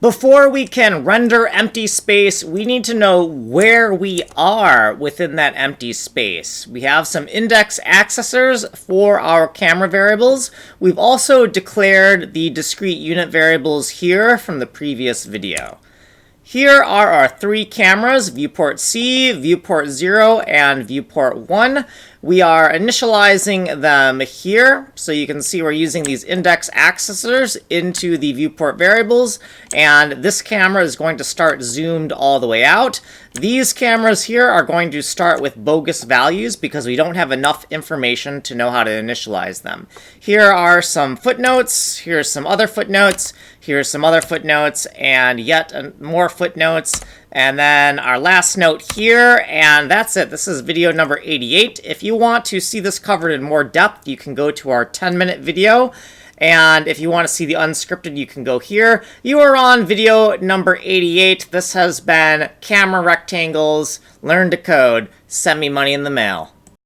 Before we can render empty space, we need to know where we are within that empty space. We have some index accessors for our camera variables. We've also declared the discrete unit variables here from the previous video. Here are our three cameras, viewport C, viewport 0, and viewport 1. We are initializing them here, so you can see we're using these index accessors into the viewport variables, and this camera is going to start zoomed all the way out. These cameras here are going to start with bogus values because we don't have enough information to know how to initialize them. Here are some footnotes, here's some other footnotes, here's some other footnotes, and yet more footnotes. And then our last note here, and that's it. This is video number 88. If you want to see this covered in more depth, you can go to our 10-minute video. And if you want to see the unscripted, you can go here. You are on video number 88. This has been Camera Rectangles. Learn to code. Send me money in the mail.